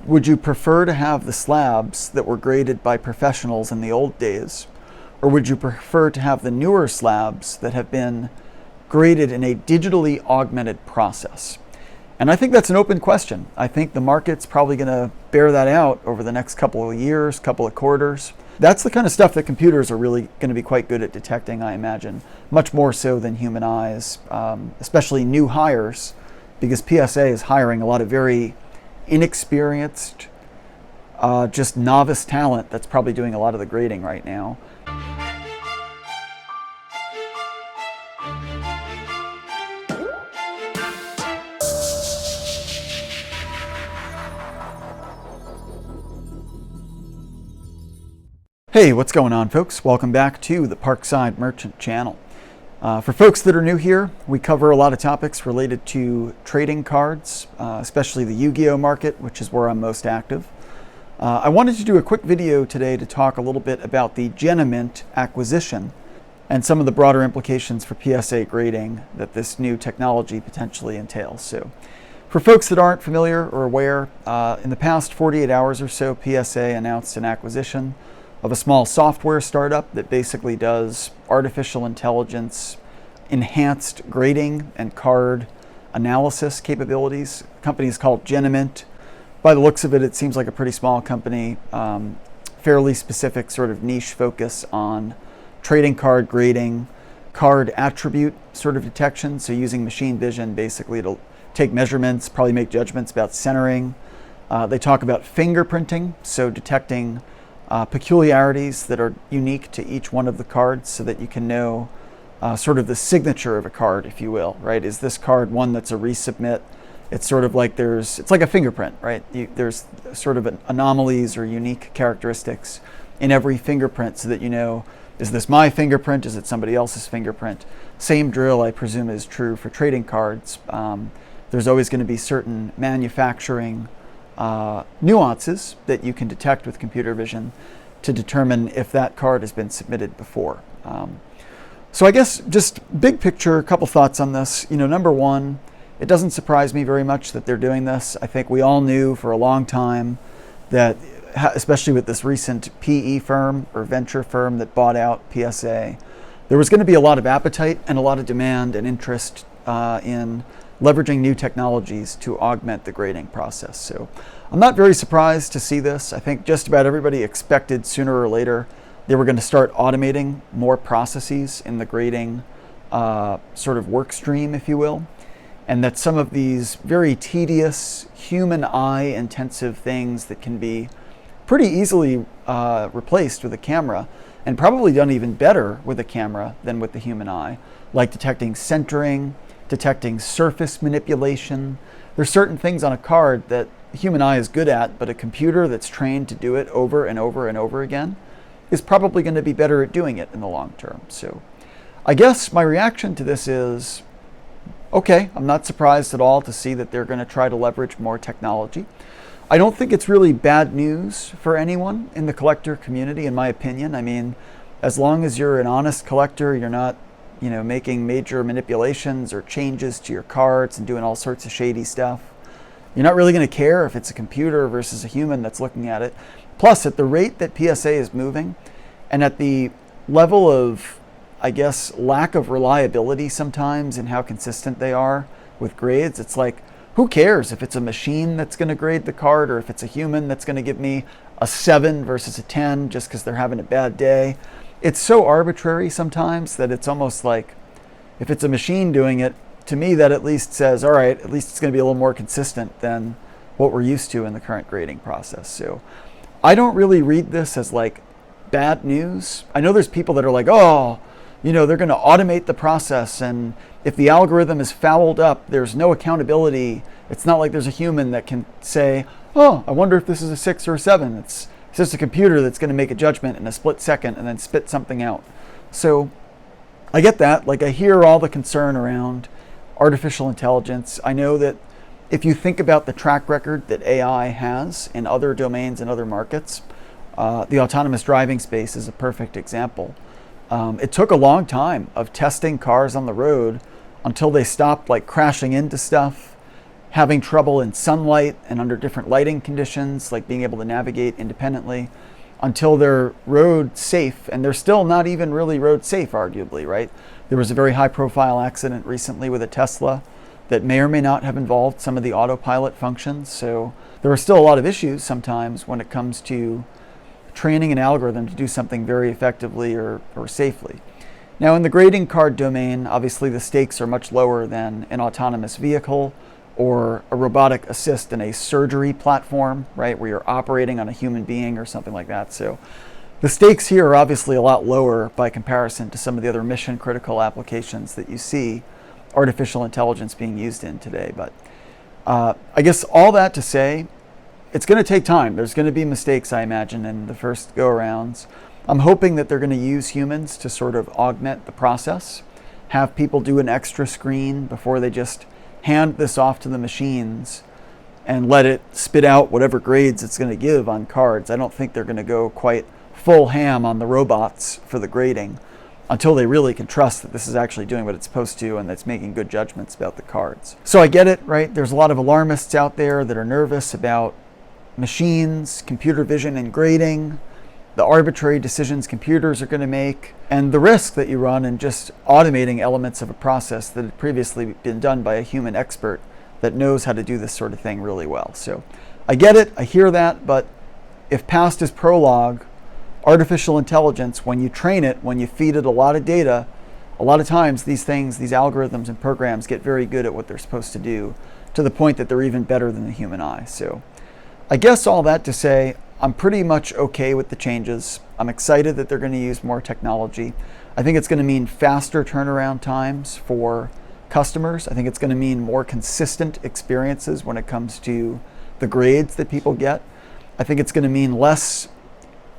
would you prefer to have the slabs that were graded by professionals in the old days, or would you prefer to have the newer slabs that have been graded in a digitally augmented process? And I think that's an open question. I think the market's probably going to bear that out over the next couple of years, couple of quarters. That's the kind of stuff that computers are really going to be quite good at detecting, I imagine, much more so than human eyes, especially new hires, because PSA is hiring a lot of very inexperienced, just novice talent that's probably doing a lot of the grading right now. Hey, what's going on, folks? Welcome back to the Parkside Merchant channel. For folks that are new here, we cover a lot of topics related to trading cards, especially the Yugioh market, which is where I'm most active. I wanted to do a quick video today to talk a little bit about the Genamint acquisition and some of the broader implications for PSA grading that this new technology potentially entails. So, for folks that aren't familiar or aware, in the past 48 hours or so, PSA announced an acquisition of a small software startup that basically does artificial intelligence enhanced grading and card analysis capabilities. The company is called Genamint. By the looks of it, it seems like a pretty small company, fairly specific sort of niche focus on trading card grading, card attribute sort of detection. So using machine vision basically to take measurements, probably make judgments about centering. They talk about fingerprinting, so detecting peculiarities that are unique to each one of the cards so that you can know sort of the signature of a card, if you will, right? Is this card one that's a resubmit? It's sort of like it's like a fingerprint, right? There's sort of anomalies or unique characteristics in every fingerprint so that you know, is this my fingerprint? Is it somebody else's fingerprint? Same drill, I presume, is true for trading cards. There's always going to be certain manufacturing nuances that you can detect with computer vision to determine if that card has been submitted before. So I guess just big picture, a couple thoughts on this. Number one, it doesn't surprise me very much that they're doing this. I think we all knew for a long time that, especially with this recent PE firm or venture firm that bought out PSA, there was going to be a lot of appetite and a lot of demand and interest in leveraging new technologies to augment the grading process. So I'm not very surprised to see this. I think just about everybody expected sooner or later they were going to start automating more processes in the grading sort of work stream, if you will, and that some of these very tedious, human eye intensive things that can be pretty easily replaced with a camera, and probably done even better with a camera than with the human eye, like detecting centering, detecting surface manipulation. There's certain things on a card that the human eye is good at, but a computer that's trained to do it over and over and over again is probably going to be better at doing it in the long term. So I guess my reaction to this is, okay, I'm not surprised at all to see that they're going to try to leverage more technology. I don't think it's really bad news for anyone in the collector community, in my opinion. I mean, as long as you're an honest collector, you're not making major manipulations or changes to your cards and doing all sorts of shady stuff. You're not really going to care if it's a computer versus a human that's looking at it. Plus, at the rate that PSA is moving and at the level of, I guess, lack of reliability sometimes in how consistent they are with grades, it's like, who cares if it's a machine that's going to grade the card or if it's a human that's going to give me a 7 versus a 10 just because they're having a bad day. It's so arbitrary sometimes that it's almost like, if it's a machine doing it, to me that at least says, all right, at least it's going to be a little more consistent than what we're used to in the current grading process. So I don't really read this as like bad news. I know there's people that are like, oh, they're going to automate the process, and if the algorithm is fouled up, there's no accountability. It's not like there's a human that can say, oh, I wonder if this is a 6 or a 7. It's just a computer that's going to make a judgment in a split second and then spit something out. So I get that. Like, I hear all the concern around artificial intelligence. I know that if you think about the track record that AI has in other domains and other markets, the autonomous driving space is a perfect example. It took a long time of testing cars on the road until they stopped like crashing into stuff, having trouble in sunlight and under different lighting conditions, like being able to navigate independently, until they're road safe. And they're still not even really road safe, arguably, right? There was a very high profile accident recently with a Tesla that may or may not have involved some of the autopilot functions. So there are still a lot of issues sometimes when it comes to training an algorithm to do something very effectively or safely. Now, in the grading card domain, obviously the stakes are much lower than an autonomous vehicle or a robotic assist in a surgery platform, right, where you're operating on a human being or something like that. So the stakes here are obviously a lot lower by comparison to some of the other mission critical applications that you see artificial intelligence being used in today. But I guess all that to say, it's going to take time. There's going to be mistakes, I imagine, in the first go-arounds. I'm hoping that they're going to use humans to sort of augment the process, have people do an extra screen before they just hand this off to the machines and let it spit out whatever grades it's going to give on cards. I don't think they're going to go quite full ham on the robots for the grading until they really can trust that this is actually doing what it's supposed to and that's making good judgments about the cards. So I get it, right? There's a lot of alarmists out there that are nervous about machines, computer vision and grading, the arbitrary decisions computers are going to make, and the risk that you run in just automating elements of a process that had previously been done by a human expert that knows how to do this sort of thing really well. So I get it, I hear that, but if past is prologue, artificial intelligence, when you train it, when you feed it a lot of data, a lot of times these things, these algorithms and programs get very good at what they're supposed to do, to the point that they're even better than the human eye. So I guess all that to say, I'm pretty much okay with the changes. I'm excited that they're going to use more technology. I think it's going to mean faster turnaround times for customers. I think it's going to mean more consistent experiences when it comes to the grades that people get. I think it's going to mean less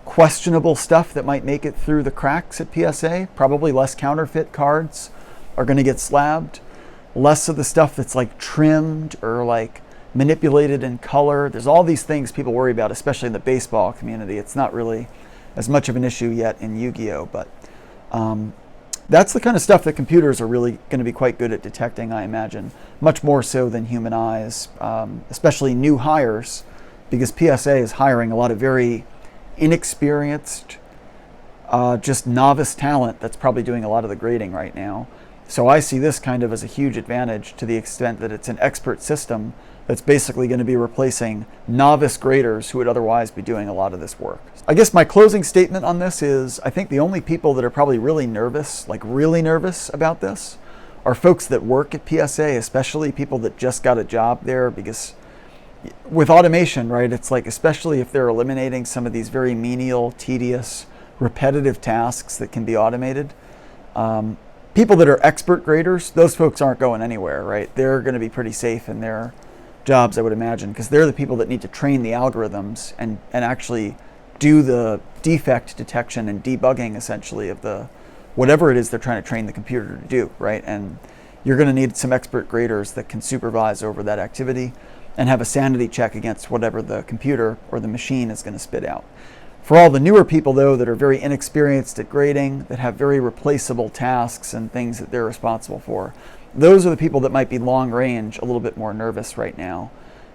questionable stuff that might make it through the cracks at PSA. Probably less counterfeit cards are going to get slabbed. Less of the stuff that's like trimmed or like manipulated in color. There's all these things people worry about, especially in the baseball community. It's not really as much of an issue yet in Yu-Gi-Oh, but that's the kind of stuff that computers are really going to be quite good at detecting, I imagine, much more so than human eyes, especially new hires, because PSA is hiring a lot of very inexperienced, just novice talent that's probably doing a lot of the grading right now. So I see this kind of as a huge advantage to the extent that it's an expert system that's basically going to be replacing novice graders who would otherwise be doing a lot of this work. I guess my closing statement on this is I think the only people that are probably really nervous, like really nervous about this, are folks that work at PSA, especially people that just got a job there, because with automation, right, it's like, especially if they're eliminating some of these very menial, tedious, repetitive tasks that can be automated, people that are expert graders, those folks aren't going anywhere, right? They're going to be pretty safe in their jobs, I would imagine, because they're the people that need to train the algorithms and actually do the defect detection and debugging, essentially, of the whatever it is they're trying to train the computer to do, right? And you're going to need some expert graders that can supervise over that activity and have a sanity check against whatever the computer or the machine is going to spit out. For all the newer people, though, that are very inexperienced at grading, that have very replaceable tasks and things that they're responsible for, those are the people that might be long range a little bit more nervous right now,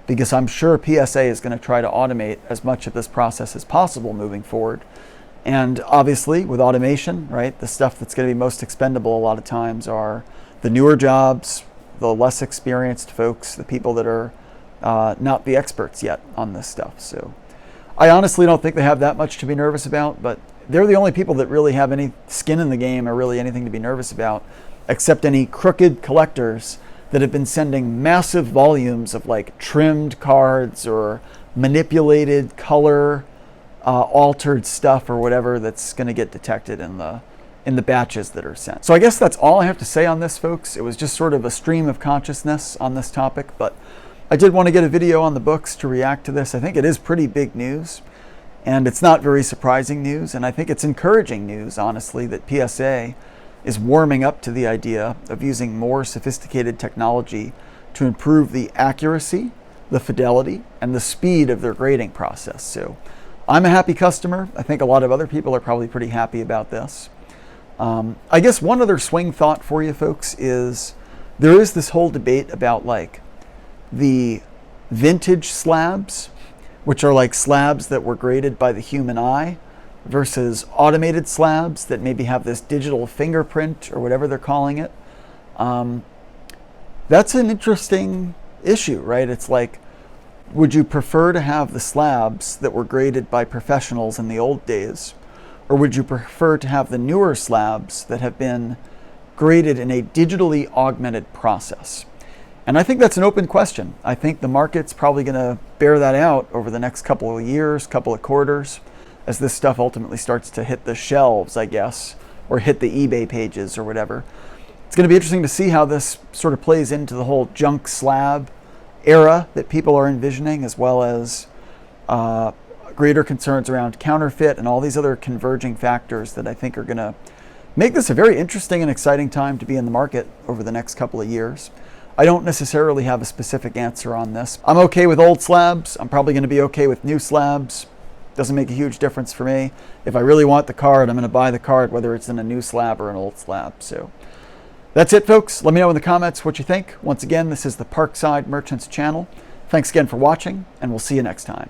because I'm sure PSA is going to try to automate as much of this process as possible moving forward. And obviously with automation, right, the stuff that's going to be most expendable a lot of times are the newer jobs, the less experienced folks, the people that are not the experts yet on this stuff. So I honestly don't think they have that much to be nervous about, but they're the only people that really have any skin in the game or really anything to be nervous about, except any crooked collectors that have been sending massive volumes of like trimmed cards or manipulated color altered stuff or whatever that's going to get detected in the batches that are sent. So I guess that's all I have to say on this, folks. It was just sort of a stream of consciousness on this topic, but I did want to get a video on the books to react to this. I think it is pretty big news, and it's not very surprising news, and I think it's encouraging news, honestly, that PSA is warming up to the idea of using more sophisticated technology to improve the accuracy, the fidelity, and the speed of their grading process. So I'm a happy customer. I think a lot of other people are probably pretty happy about this. I guess one other swing thought for you folks is there is this whole debate about like the vintage slabs, which are like slabs that were graded by the human eye, versus automated slabs that maybe have this digital fingerprint or whatever they're calling it. That's an interesting issue, right? It's like, would you prefer to have the slabs that were graded by professionals in the old days, or would you prefer to have the newer slabs that have been graded in a digitally augmented process? And I think that's an open question. I think the market's probably going to bear that out over the next couple of years, couple of quarters, as this stuff ultimately starts to hit the shelves, I guess, or hit the eBay pages or whatever. It's going to be interesting to see how this sort of plays into the whole junk slab era that people are envisioning, as well as greater concerns around counterfeit and all these other converging factors that I think are going to make this a very interesting and exciting time to be in the market over the next couple of years. I don't necessarily have a specific answer on this. I'm okay with old slabs. I'm probably going to be okay with new slabs. Doesn't make a huge difference for me. If I really want the card, I'm going to buy the card, whether it's in a new slab or an old slab. So that's it, folks. Let me know in the comments what you think. Once again, this is the Parkside Merchants channel. Thanks again for watching, and we'll see you next time.